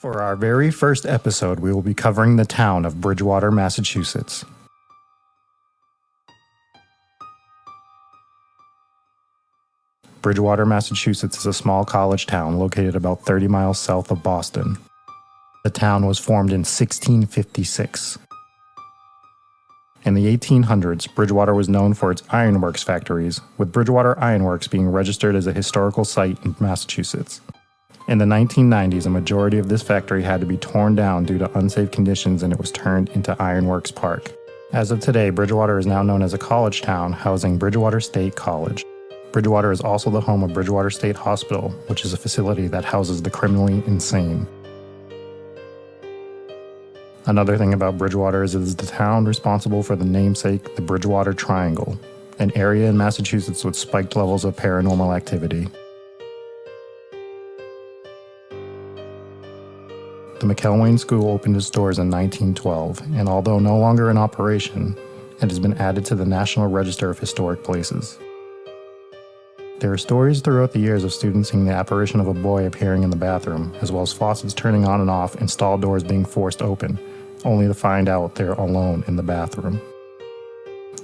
For our very first episode, we will be covering the town of Bridgewater, Massachusetts. Bridgewater, Massachusetts is a small college town located about 30 miles south of Boston. The town was formed in 1656. In the 1800s, Bridgewater was known for its ironworks factories, with Bridgewater Ironworks being registered as a historical site in Massachusetts. In the 1990s, a majority of this factory had to be torn down due to unsafe conditions and it was turned into Ironworks Park. As of today, Bridgewater is now known as a college town housing Bridgewater State College. Bridgewater is also the home of Bridgewater State Hospital, which is a facility that houses the criminally insane. Another thing about Bridgewater is it is the town responsible for the namesake, the Bridgewater Triangle, an area in Massachusetts with spiked levels of paranormal activity. The McElwain School opened its doors in 1912, and although no longer in operation, it has been added to the National Register of Historic Places. There are stories throughout the years of students seeing the apparition of a boy appearing in the bathroom, as well as faucets turning on and off and stall doors being forced open, only to find out they're alone in the bathroom.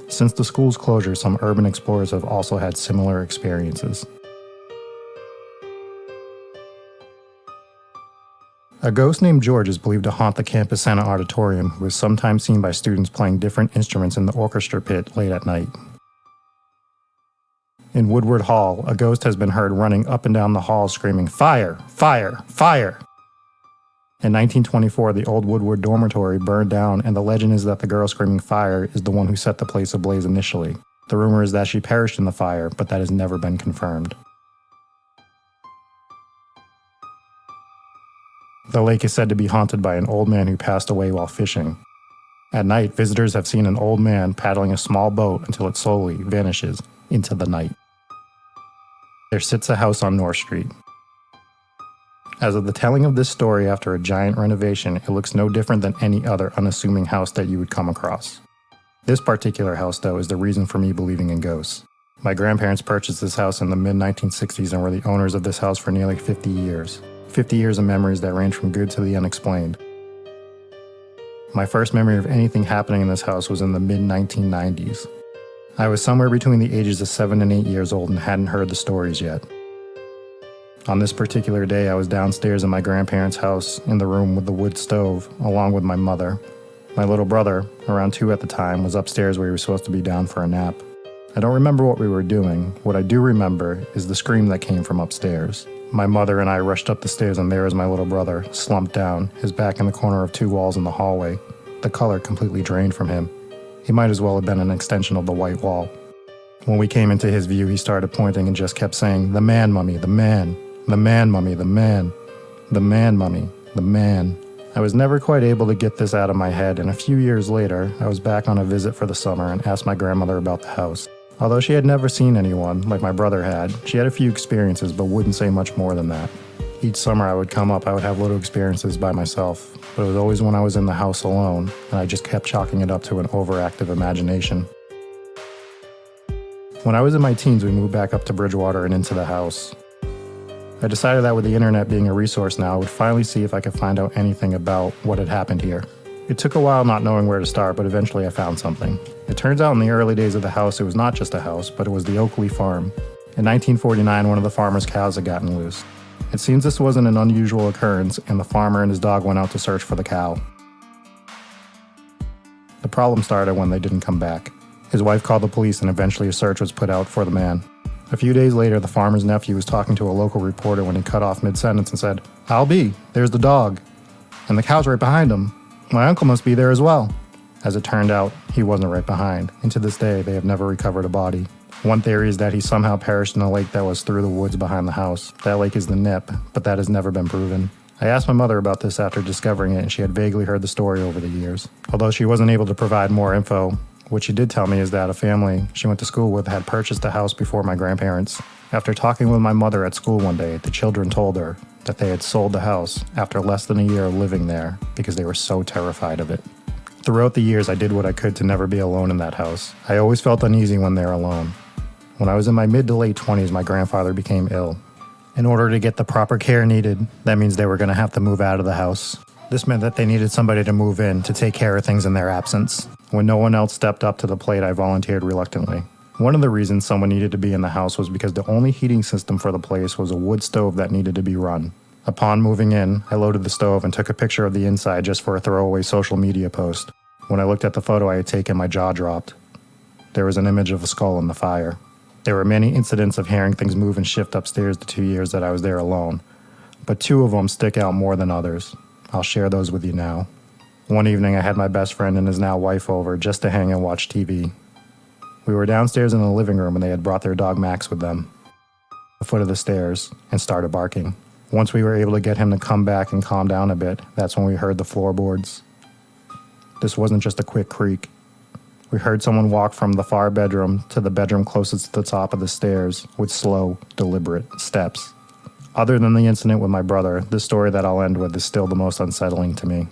Since the school's closure, some urban explorers have also had similar experiences. A ghost named George is believed to haunt the Campus Center Auditorium, who is sometimes seen by students playing different instruments in the orchestra pit late at night. In Woodward Hall, a ghost has been heard running up and down the hall screaming, "Fire! Fire! Fire!" In 1924, the old Woodward dormitory burned down, and the legend is that the girl screaming fire is the one who set the place ablaze initially. The rumor is that she perished in the fire, but that has never been confirmed. The lake is said to be haunted by an old man who passed away while fishing. At night, visitors have seen an old man paddling a small boat until it slowly vanishes into the night. There sits a house on North Street. As of the telling of this story after a giant renovation, it looks no different than any other unassuming house that you would come across. This particular house, though, is the reason for me believing in ghosts. My grandparents purchased this house in the mid-1960s and were the owners of this house for nearly 50 years. 50 years of memories that range from good to the unexplained. My first memory of anything happening in this house was in the mid-1990s. I was somewhere between the ages of 7 and 8 years old and hadn't heard the stories yet. On this particular day, I was downstairs in my grandparents' house in the room with the wood stove, along with my mother. My little brother, around 2 at the time, was upstairs where he was supposed to be down for a nap. I don't remember what we were doing. What I do remember is the scream that came from upstairs. My mother and I rushed up the stairs, and there was my little brother, slumped down, his back in the corner of 2 walls in the hallway, the color completely drained from him. He might as well have been an extension of the white wall. When we came into his view, he started pointing and just kept saying, "The man, mummy, the man. The man, mummy, the man. The man, mummy, the man." I was never quite able to get this out of my head, and a few years later, I was back on a visit for the summer and asked my grandmother about the house. Although she had never seen anyone, like my brother had, she had a few experiences but wouldn't say much more than that. Each summer I would come up, I would have little experiences by myself, but it was always when I was in the house alone, and I just kept chalking it up to an overactive imagination. When I was in my teens, we moved back up to Bridgewater and into the house. I decided that with the internet being a resource now, I would finally see if I could find out anything about what had happened here. It took a while not knowing where to start, but eventually I found something. It turns out in the early days of the house, it was not just a house, but it was the Oakley Farm. In 1949, one of the farmer's cows had gotten loose. It seems this wasn't an unusual occurrence, and the farmer and his dog went out to search for the cow. The problem started when they didn't come back. His wife called the police, and eventually a search was put out for the man. A few days later, the farmer's nephew was talking to a local reporter when he cut off mid-sentence and said, "I'll be, there's the dog. And the cow's right behind him. My uncle must be there as well." As it turned out, he wasn't right behind, and to this day, they have never recovered a body. One theory is that he somehow perished in a lake that was through the woods behind the house. That lake is the Nip, but that has never been proven. I asked my mother about this after discovering it, and she had vaguely heard the story over the years. Although she wasn't able to provide more info, what she did tell me is that a family she went to school with had purchased a house before my grandparents. After talking with my mother at school one day, the children told her that they had sold the house after less than a year of living there because they were so terrified of it. Throughout the years, I did what I could to never be alone in that house. I always felt uneasy when they're alone. When I was in my mid to late 20s, my grandfather became ill. In order to get the proper care needed, that means they were going to have to move out of the house. This meant that they needed somebody to move in to take care of things in their absence. When no one else stepped up to the plate, I volunteered reluctantly. One of the reasons someone needed to be in the house was because the only heating system for the place was a wood stove that needed to be run. Upon moving in, I loaded the stove and took a picture of the inside just for a throwaway social media post. When I looked at the photo I had taken, my jaw dropped. There was an image of a skull in the fire. There were many incidents of hearing things move and shift upstairs the 2 years that I was there alone, but 2 of them stick out more than others. I'll share those with you now. One evening, I had my best friend and his now wife over just to hang and watch TV. We were downstairs in the living room and they had brought their dog Max with them. The foot of the stairs and started barking. Once we were able to get him to come back and calm down a bit, that's when we heard the floorboards. This wasn't just a quick creak. We heard someone walk from the far bedroom to the bedroom closest to the top of the stairs with slow, deliberate steps. Other than the incident with my brother, the story that I'll end with is still the most unsettling to me.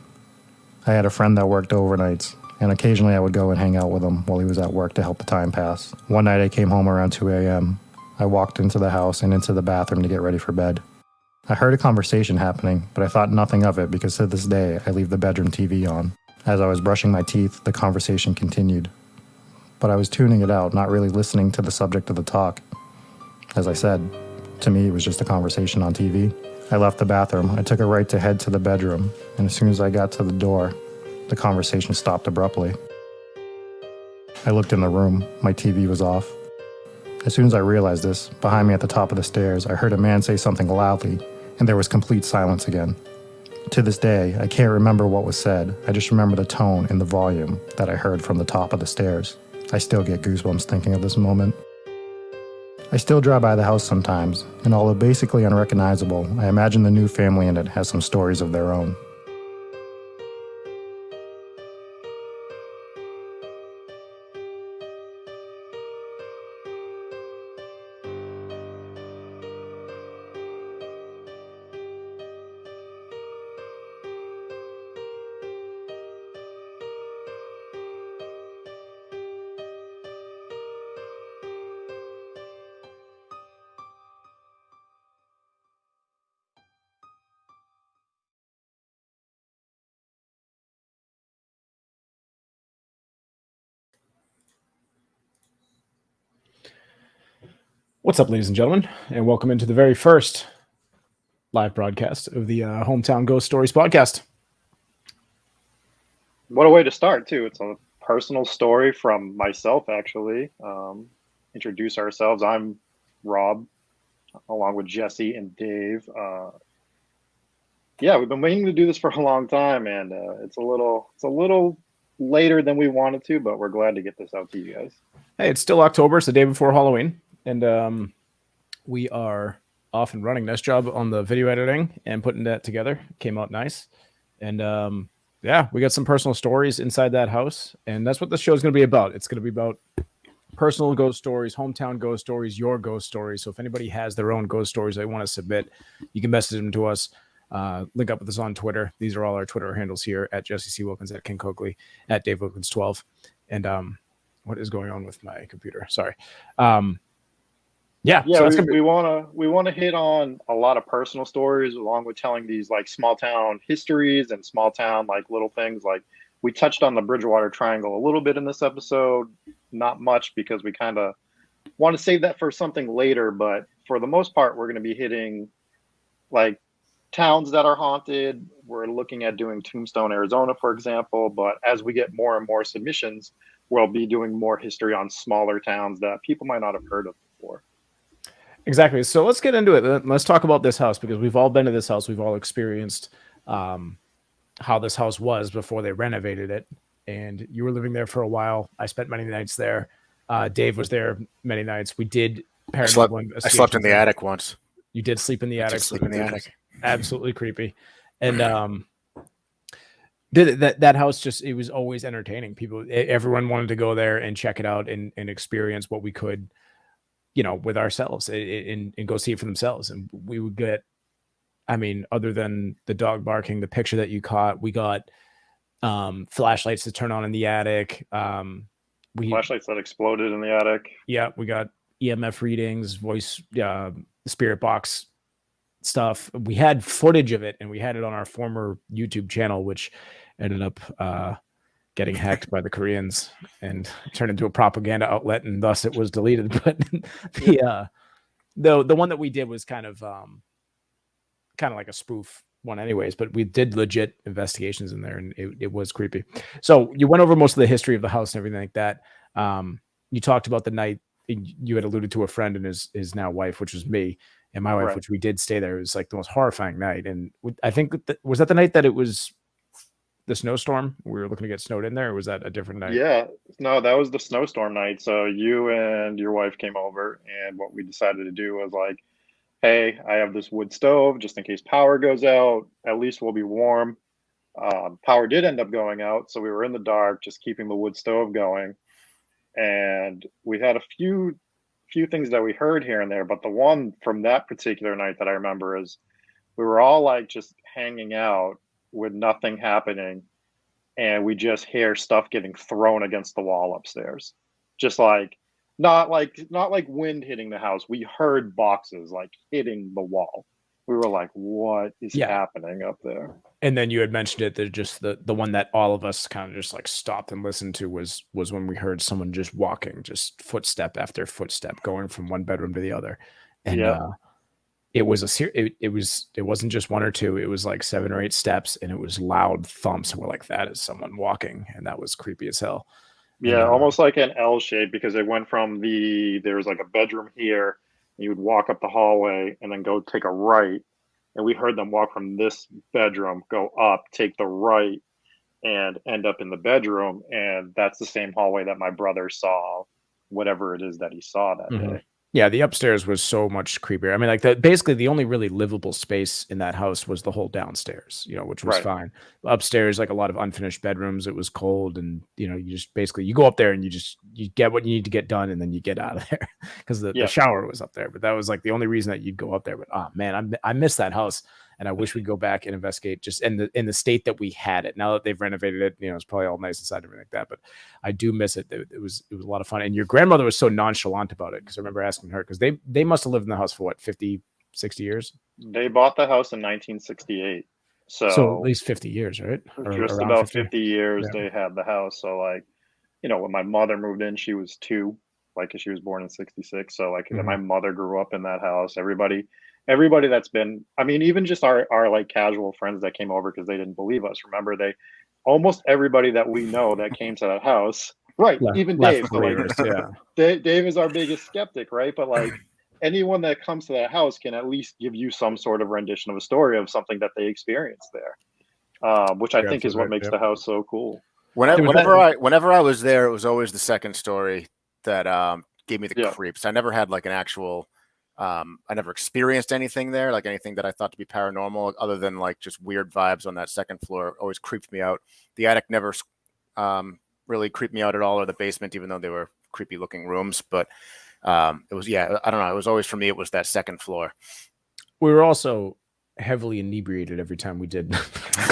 I had a friend that worked overnights, and occasionally I would go and hang out with him while he was at work to help the time pass. One night I came home around 2 a.m. I walked into the house and into the bathroom to get ready for bed. I heard a conversation happening, but I thought nothing of it because to this day I leave the bedroom TV on. As I was brushing my teeth, the conversation continued. But I was tuning it out, not really listening to the subject of the talk. As I said, to me it was just a conversation on TV. I left the bathroom, I took a right to head to the bedroom, and as soon as I got to the door, the conversation stopped abruptly. I looked in the room, my TV was off. As soon as I realized this, behind me at the top of the stairs, I heard a man say something loudly, and there was complete silence again. To this day, I can't remember what was said, I just remember the tone and the volume that I heard from the top of the stairs. I still get goosebumps thinking of this moment. I still drive by the house sometimes, and although basically unrecognizable, I imagine the new family in it has some stories of their own. What's up, ladies and gentlemen, and welcome into the very first live broadcast of the Hometown Ghost Stories podcast. What a way to start, too. It's a personal story from myself, actually. Introduce ourselves. I'm Rob, along with Jesse and Dave. We've been waiting to do this for a long time, and it's a little later than we wanted to, but we're glad to get this out to you guys. Hey, it's still October. It's the day before Halloween, and we are off and running. Nice job on the video editing and putting that together. Came out nice. And we got some personal stories inside that house, and that's what the show is going to be about. It's going to be about personal ghost stories, hometown ghost stories, your ghost stories. So if anybody has their own ghost stories they want to submit, you can message them to us. Link up with us on Twitter. These are all our Twitter handles here, at Jesse C. Wilkins, at King Oakley, at Dave Wilkins 12. And what is going on with my computer? Sorry. So we want to hit on a lot of personal stories along with telling these like small town histories and small town like little things. Like we touched on the Bridgewater Triangle a little bit in this episode, not much because we kind of want to save that for something later. But for the most part, we're going to be hitting like towns that are haunted. We're looking at doing Tombstone, Arizona, for example. But as we get more and more submissions, we'll be doing more history on smaller towns that people might not have heard of before. Exactly. So let's get into it. Let's talk about this house because we've all been to this house. We've all experienced how this house was before they renovated it. And you were living there for a while. I spent many nights there. Dave was there many nights. We did. I slept in the attic once. You did sleep in the attic. Sleep in the attic. Absolutely creepy. And that house it was always entertaining. Everyone wanted to go there and check it out and experience what we could, with ourselves and go see it for themselves. And we would get, other than the dog barking, the picture that you caught, we got flashlights to turn on in the attic. Flashlights that exploded in the attic. Yeah, we got EMF readings, voice, spirit box stuff. We had footage of it, and we had it on our former YouTube channel, which ended up getting hacked by the Koreans and turned into a propaganda outlet, and thus it was deleted. But the one that we did was kind of like a spoof one anyways, but we did legit investigations in there, and it was creepy. So you went over most of the history of the house and everything like that. You talked about the night you had alluded to a friend and his now wife, which was me, and my wife, Right. which we did stay there. It was like the most horrifying night. And I think was that the night that it was the snowstorm? We were looking to get snowed in there, or was that a different night? Yeah, no, that was the snowstorm night. So you and your wife came over, and what we decided to do was like, hey, I have this wood stove just in case power goes out. At least we'll be warm. Power did end up going out, so we were in the dark, just keeping the wood stove going. And we had a few things that we heard here and there, but the one from that particular night that I remember is we were all like just hanging out with nothing happening, and we just hear stuff getting thrown against the wall upstairs. Just like not like wind hitting the house. We heard boxes like hitting the wall. We were like, what is happening up there? And then you had mentioned it that just the one that all of us kind of just like stopped and listened to was when we heard someone just walking, just footstep after footstep going from one bedroom to the other. And it was it wasn't just one or two, it was like 7 or 8 steps, and it was loud thumps. And we're like, that is someone walking, and that was creepy as hell. Yeah, almost like an L shape, because it went from there was like a bedroom here, and you would walk up the hallway and then go take a right. And we heard them walk from this bedroom, go up, take the right, and end up in the bedroom. And that's the same hallway that my brother saw whatever it is that he saw that day. Yeah, the upstairs was so much creepier. I mean, like basically the only really livable space in that house was the whole downstairs, which was fine. Upstairs, like a lot of unfinished bedrooms, it was cold, and you just basically you go up there and you get what you need to get done, and then you get out of there because the shower was up there. But that was like the only reason that you'd go up there. But man, I miss that house, and I wish we'd go back and investigate just in the state that we had it. Now that they've renovated it, it's probably all nice inside and everything like that. But I do miss it. It was a lot of fun. And your grandmother was so nonchalant about it, because I remember asking her, because they must have lived in the house for what, 50, 60 years? They bought the house in 1968. So at least 50 years, right? Just about 50 years they had the house. So like, when my mother moved in, she was 2, like she was born in 66. So like my mother grew up in that house. Everybody that's been, I mean, even just our like casual friends that came over because they didn't believe us. Remember, almost everybody that we know that came to that house, right? Even Dave. So like, Dave is our biggest skeptic, right? But like anyone that comes to that house can at least give you some sort of rendition of a story of something that they experienced there, which I think is what makes the house so cool. Whenever I was there, it was always the second story that gave me the creeps. I never had like an actual. I never experienced anything there, like anything that I thought to be paranormal, other than like just weird vibes on that second floor. Always creeped me out. The attic never really creeped me out at all, or the basement, even though they were creepy looking rooms. But it was, I don't know. It was always, for me, it was that second floor. We were also heavily inebriated every time we did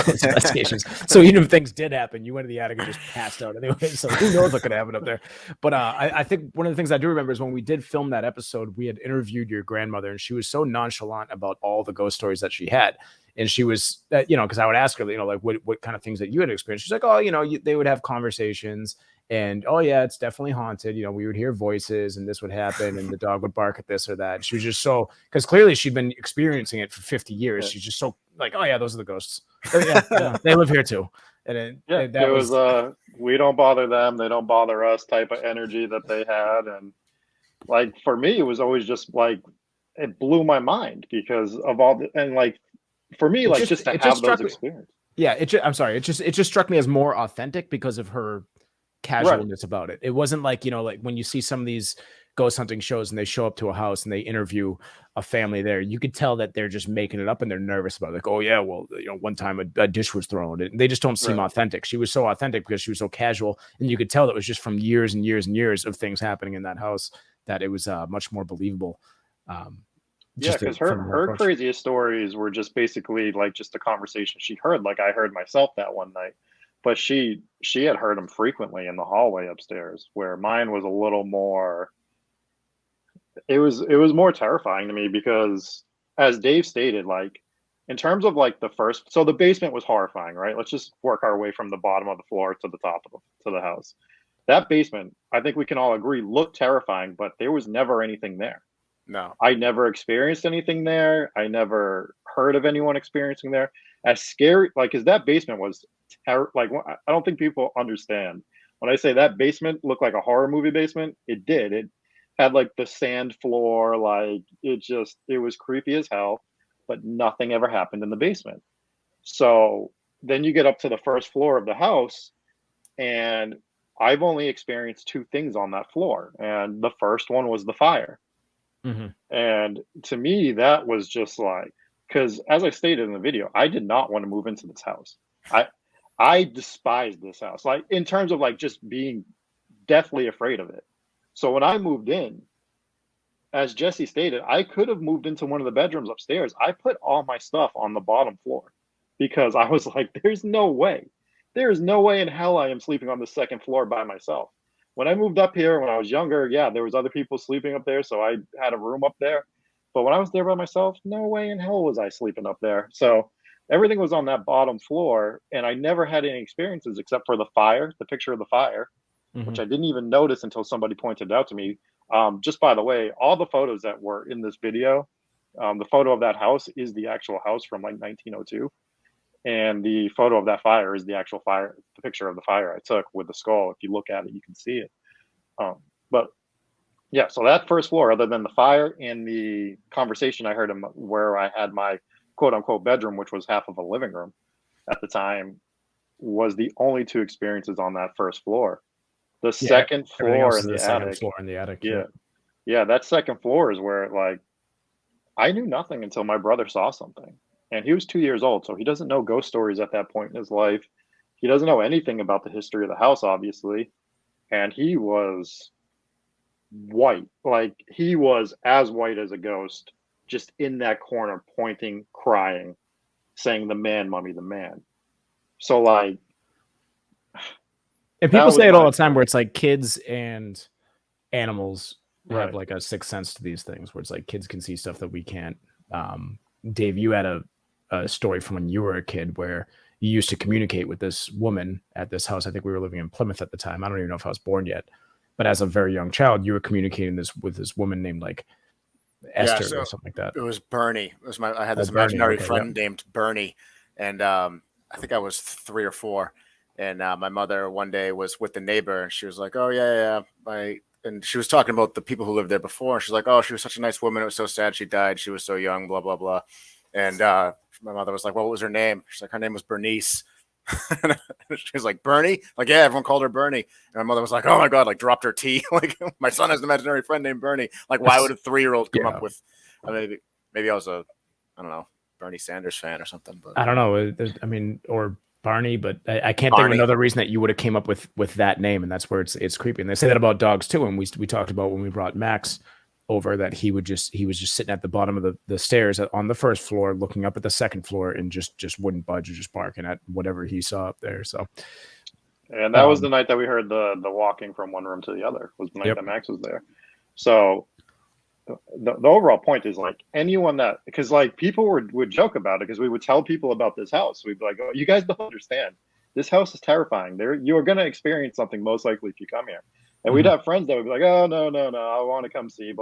investigations. So even if things did happen, you went to the attic and just passed out anyway. So who knows what could happen up there. But I think one of the things I do remember is when we did film that episode, we had interviewed your grandmother, and she was so nonchalant about all the ghost stories that she had. And she was, because I would ask her, like what kind of things that you had experienced. She's like, oh, they would have conversations. And, oh, yeah, it's definitely haunted. We would hear voices, and this would happen, and the dog would bark at this or that. And she was just so, because clearly she'd been experiencing it for 50 years. Yeah. She's just so like, oh, yeah, those are the ghosts. They live here too. And it was we don't bother them, they don't bother us type of energy that they had. And like, for me, it was always just like, it blew my mind because of all and like, for me, like just to have those experiences. Yeah, it just struck me as more authentic because of her casualness about it. It wasn't like, like when you see some of these ghost hunting shows and they show up to a house and they interview a family there, you could tell that they're just making it up and they're nervous about it. Like, oh yeah, well, one time a dish was thrown, and they just don't seem authentic. She was so authentic because she was so casual, and you could tell that it was just from years and years and years of things happening in that house, that it was much more believable. Because her craziest stories were just basically like just the conversation she heard. Like I heard myself that one night, but she had heard them frequently in the hallway upstairs, where mine was a little more. It was more terrifying to me because as Dave stated, like in terms of like the first, so the basement was horrifying, right? Let's just work our way from the bottom of the floor to the top of the house. That basement, I think we can all agree, looked terrifying, but there was never anything there. No, I never experienced anything there. I never heard of anyone experiencing there. As scary, like, as that basement was, like, I don't think people understand. When I say that basement looked like a horror movie basement, it did. It had like the sand floor, like it was creepy as hell, but nothing ever happened in the basement. So then you get up to the first floor of the house, and I've only experienced two things on that floor. And the first one was the fire. Mm-hmm. And to me, that was just like, because as I stated in the video, I did not want to move into this house. I despised this house, like in terms of like just being deathly afraid of it. So when I moved in, as Jesse stated, I could have moved into one of the bedrooms upstairs. I put all my stuff on the bottom floor because I was like, there's no way. There's no way in hell I am sleeping on the second floor by myself. When I moved up here when I was younger, yeah, there was other people sleeping up there, so I had a room up there. But when I was there by myself, no way in hell was I sleeping up there. So everything was on that bottom floor, and I never had any experiences except for the fire, the picture of the fire, which I didn't even notice until somebody pointed it out to me. Just by the way, all the photos that were in this video, the photo of that house is the actual house from like 1902. And the photo of that fire is the actual fire, the picture of the fire I took with the skull. If you look at it, you can see it. But yeah, so that first floor, other than the fire and the conversation I heard where I had my quote unquote bedroom, which was half of a living room at the time, was the only two experiences on that first floor. The second floor in the attic. Yeah, that second floor is where like I knew nothing until my brother saw something. And he was 2 years old, so he doesn't know ghost stories at that point in his life. He doesn't know anything about the history of the house, obviously. And he was white. Like, he was as white as a ghost, just in that corner, pointing, crying, saying, "The man, mummy, the man." So, like... And people say it all the time where it's like kids and animals have like a sixth sense to these things, where it's like kids can see stuff that we can't. Dave, you had a story from when you were a kid where you used to communicate with this woman at this house. I think we were living in Plymouth at the time. I don't even know if I was born yet, but as a very young child, you were communicating with this woman named like Esther or something like that. It was Bernie. I had this imaginary friend named Bernie, and I think I was 3 or 4. And my mother one day was with the neighbor, and she was like, "Oh yeah, and she was talking about the people who lived there before. And she's like, "Oh, she was such a nice woman. It was so sad she died. She was so young, blah, blah, blah." And my mother was like, "Well, what was her name?" She's like, "Her name was Bernice." She was like, "Bernie?" Like, yeah, everyone called her Bernie. And my mother was like, "Oh my God," like dropped her tea. Like, my son has an imaginary friend named Bernie. Like, why would a 3-year-old come up with, maybe I was I don't know, Bernie Sanders fan or something. But I don't know. I mean, or Barney, but I can't think of another reason that you would have came up with that name, and that's where it's creepy. And they say that about dogs too. And we talked about when we brought Max over that he was just sitting at the bottom of the stairs on the first floor, looking up at the second floor, and just wouldn't budge, or just barking at whatever he saw up there. So, and that was the night that we heard the walking from one room to the other. Was the night that Max was there. So the overall point is like anyone that, because like people would joke about it, because we would tell people about this house. We'd be like, "Oh, you guys don't understand. This house is terrifying. You are going to experience something most likely if you come here." And we'd have friends that would be like, "Oh, no, I want to come see,"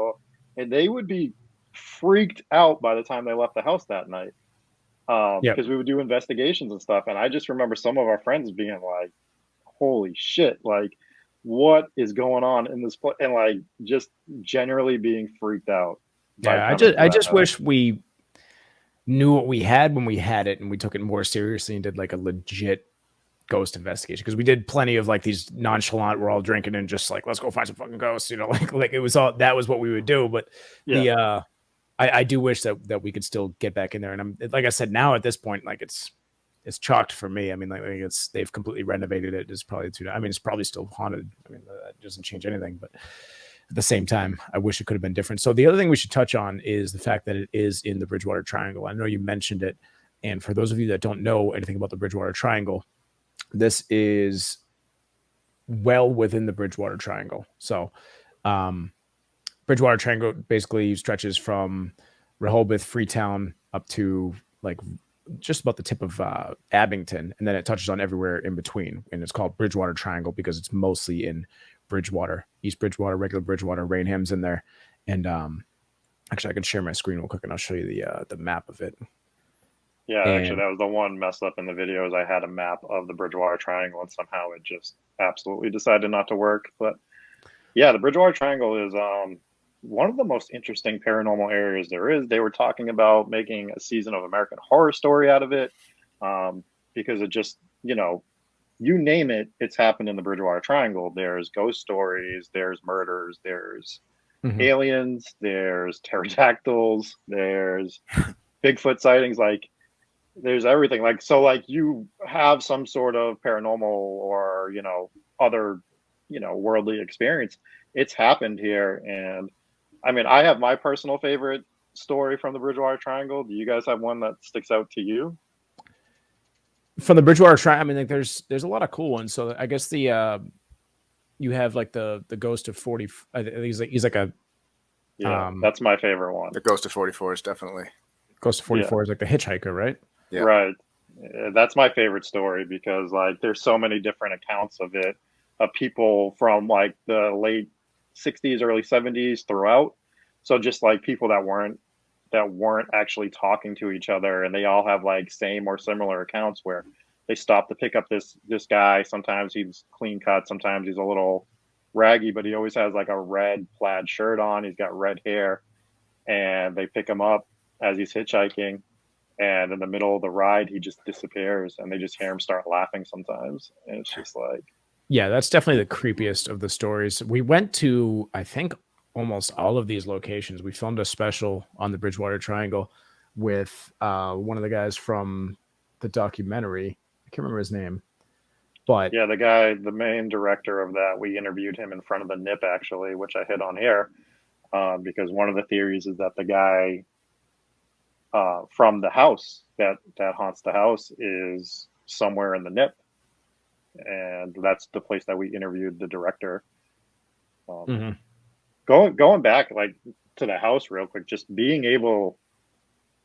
and they would be freaked out by the time they left the house that night, because we would do investigations and stuff. And I just remember some of our friends being like, "Holy shit! Like, what is going on in this place?" And like just generally being freaked out. Yeah, I just wish we knew what we had when we had it, and we took it more seriously and did like a legit ghost investigation, because we did plenty of like these nonchalant, we're all drinking and just like, let's go find some fucking ghosts, like it was all, that was what we would do. But I do wish that we could still get back in there. And I'm, like I said, now at this point, like it's chalked for me. I mean, like they've completely renovated it. It's probably it's probably still haunted. I mean, that doesn't change anything, but at the same time, I wish it could have been different. So the other thing we should touch on is the fact that it is in the Bridgewater Triangle. I know you mentioned it. And for those of you that don't know anything about the Bridgewater Triangle, this is well within the Bridgewater Triangle. So Bridgewater Triangle basically stretches from Rehoboth, Freetown, up to like just about the tip of Abington, and then it touches on everywhere in between. And it's called Bridgewater Triangle because it's mostly in Bridgewater, East Bridgewater, regular Bridgewater. Rainham's in there, and actually, I can share my screen real quick, and I'll show you the map of it. Yeah, actually, that was the one messed up in the videos. I had a map of the Bridgewater Triangle, and somehow it just absolutely decided not to work. But yeah, the Bridgewater Triangle is one of the most interesting paranormal areas there is. They were talking about making a season of American Horror Story out of it because it just, you name it, it's happened in the Bridgewater Triangle. There's ghost stories, there's murders, there's aliens, there's pterodactyls, there's Bigfoot sightings, like there's everything. Like, so like you have some sort of paranormal or, other, worldly experience. It's happened here. And I mean, I have my personal favorite story from the Bridgewater Triangle. Do you guys have one that sticks out to you? From the Bridgewater Triangle, I mean, like there's a lot of cool ones. So I guess you have like the ghost of 40. He's like a that's my favorite one. The ghost of 44 is definitely Ghost of 44 is like the hitchhiker, right? Yeah. Right. That's my favorite story because like there's so many different accounts of it, of people from like the late 60s, early 70s throughout. So just like people that weren't actually talking to each other, and they all have like same or similar accounts where they stop to pick up this guy. Sometimes he's clean cut, sometimes he's a little raggy, but he always has like a red plaid shirt on. He's got red hair, and they pick him up as he's hitchhiking, and in the middle of the ride he just disappears, and they just hear him start laughing sometimes, and it's just like, yeah, that's definitely the creepiest of the stories. We went to, I think, almost all of these locations. We filmed a special on the Bridgewater Triangle with one of the guys from the documentary. I can't remember his name, but yeah, the main director of that, we interviewed him in front of the NIP actually, which I hit on here because one of the theories is that the guy from the house that haunts the house is somewhere in the NIP, and that's the place that we interviewed the director. Going back like to the house real quick, just being able,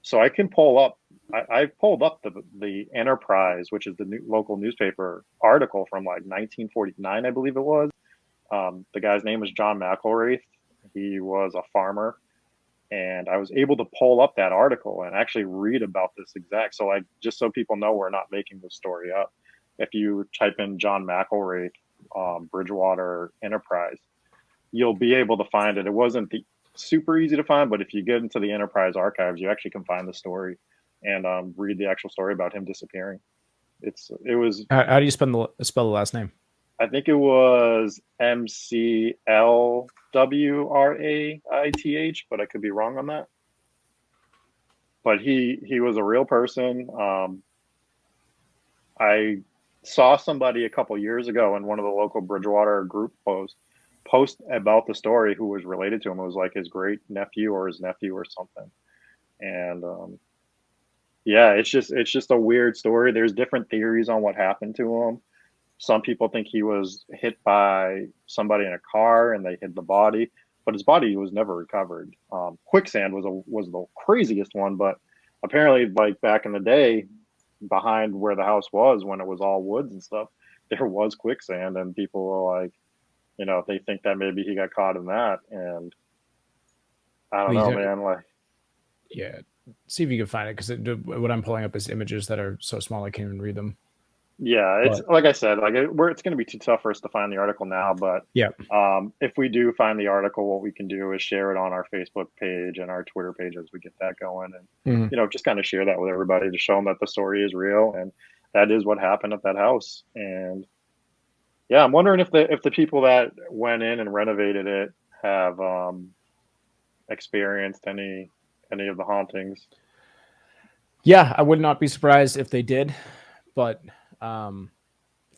so I can pull up. I pulled up the Enterprise, which is the local newspaper article from like 1949, I believe it was. The guy's name was John McElraith. He was a farmer. And I was able to pull up that article and actually read about this exact. So like, just so people know, we're not making this story up. If you type in John McElraith, Bridgewater Enterprise, you'll be able to find it. It wasn't super easy to find, but if you get into the Enterprise archives, you actually can find the story and read the actual story about him disappearing. It was. How do you spell the last name? I think it was McLwraith, but I could be wrong on that. But he was a real person. I saw somebody a couple years ago in one of the local Bridgewater group post about the story who was related to him. It was like his great nephew or his nephew or something. And yeah, it's just a weird story. There's different theories on what happened to him. Some people think he was hit by somebody in a car and they hid the body, but his body was never recovered. Quicksand was the craziest one, but apparently, like back in the day, behind where the house was, when it was all woods and stuff, there was quicksand, and people were like, they think that maybe he got caught in that, and I don't know, man. Like, yeah, see if you can find it, because what I'm pulling up is images that are so small I can't even read them. Yeah, it's like I said, like it's going to be too tough for us to find the article now. But yeah, if we do find the article, what we can do is share it on our Facebook page and our Twitter page as we get that going, and just kind of share that with everybody to show them that the story is real and that is what happened at that house. And yeah, I'm wondering if the people that went in and renovated it have experienced any of the hauntings. Yeah, I would not be surprised if they did, but. Might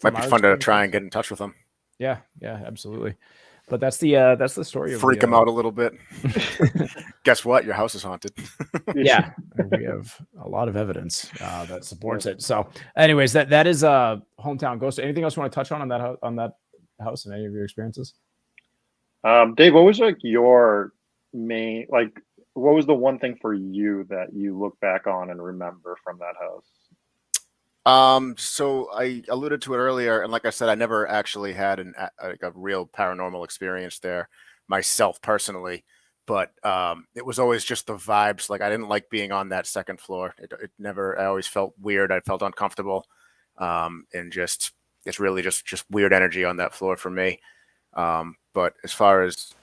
be fun to try and get in touch with them. Yeah, absolutely. But that's the story. Freak them out a little bit. Guess what? Your house is haunted. Yeah, we have a lot of evidence that supports it. So, anyways, that is a hometown ghost. Anything else you want to touch on that house and any of your experiences? Dave, what was like your main, like what was the one thing for you that you look back on and remember from that house? So I alluded to it earlier, and like I said, I never actually had a real paranormal experience there myself personally, but it was always just the vibes. Like I didn't like being on that second floor. It never. I always felt weird. I felt uncomfortable, and just it's really just weird energy on that floor for me. But as far as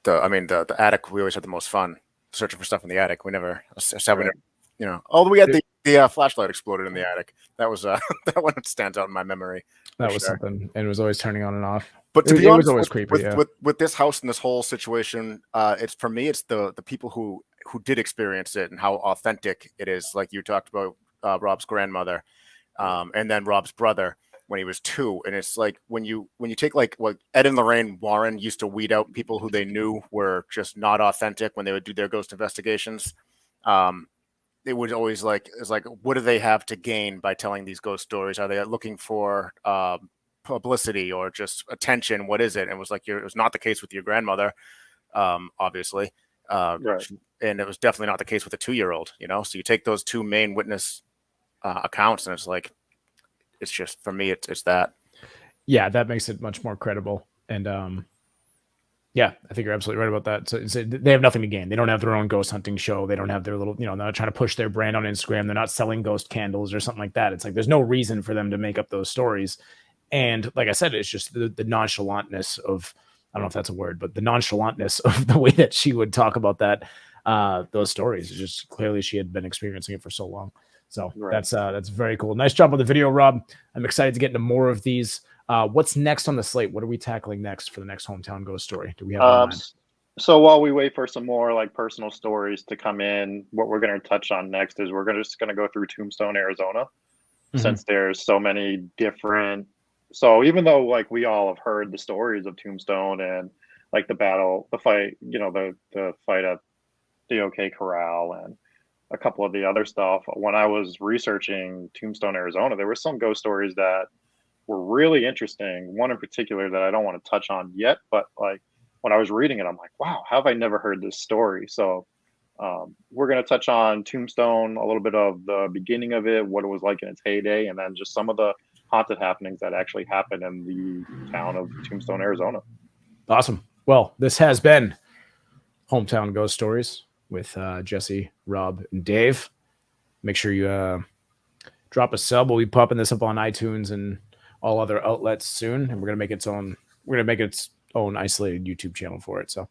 the attic, we always had the most fun searching for stuff in the attic. We never, although we had the flashlight exploded in the attic. That was that one stands out in my memory. That was something, and it was always turning on and off. But to be honest, it was always creepy. With this house and this whole situation, it's for me, it's the people who did experience it and how authentic it is. Like you talked about Rob's grandmother, and then Rob's brother when he was 2, and it's like when you take like what Ed and Lorraine Warren used to weed out people who they knew were just not authentic when they would do their ghost investigations. It was always like, what do they have to gain by telling these ghost stories? Are they looking for publicity or just attention? What is it? And it was like, it was not the case with your grandmother, obviously. Right. And it was definitely not the case with a 2-year-old, so you take those 2 main witness accounts, and it's like, it's just, for me, it's that. Yeah, that makes it much more credible. And yeah, I think you're absolutely right about that. So they have nothing to gain. They don't have their own ghost hunting show. They don't have their little, they're not trying to push their brand on Instagram. They're not selling ghost candles or something like that. It's like there's no reason for them to make up those stories. And like I said, it's just the nonchalantness of, I don't know if that's a word, but the nonchalantness of the way that she would talk about that, those stories. It's just clearly she had been experiencing it for so long. So that's very cool. Nice job on the video, Rob. I'm excited to get into more of these. What's next on the slate? What are we tackling next for the next hometown ghost story? Do we have so while we wait for some more like personal stories to come in, what we're going to touch on next is we're just going to go through Tombstone, Arizona, since there's so many different. So even though like we all have heard the stories of Tombstone and like the fight, the fight at the OK Corral and a couple of the other stuff, when I was researching Tombstone, Arizona, there were some ghost stories that were really interesting. One in particular that I don't want to touch on yet, but like when I was reading it, I'm like, wow, how have I never heard this story? So we're going to touch on Tombstone, a little bit of the beginning of it, what it was like in its heyday, and then just some of the haunted happenings that actually happened in the town of Tombstone, Arizona. Awesome. Well, this has been Hometown Ghost Stories with Jesse, Rob, and Dave. Make sure you drop a sub. We'll be popping this up on iTunes and all other outlets soon, and we're gonna make its own isolated YouTube channel for it. So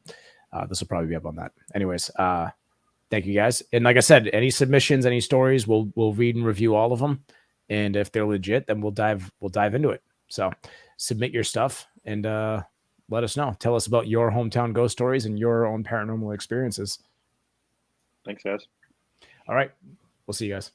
this will probably be up on that. Anyways, thank you guys. And like I said, any submissions, any stories, we'll read and review all of them. And if they're legit, then we'll dive into it. So submit your stuff and let us know. Tell us about your hometown ghost stories and your own paranormal experiences. Thanks, guys. All right. We'll see you guys.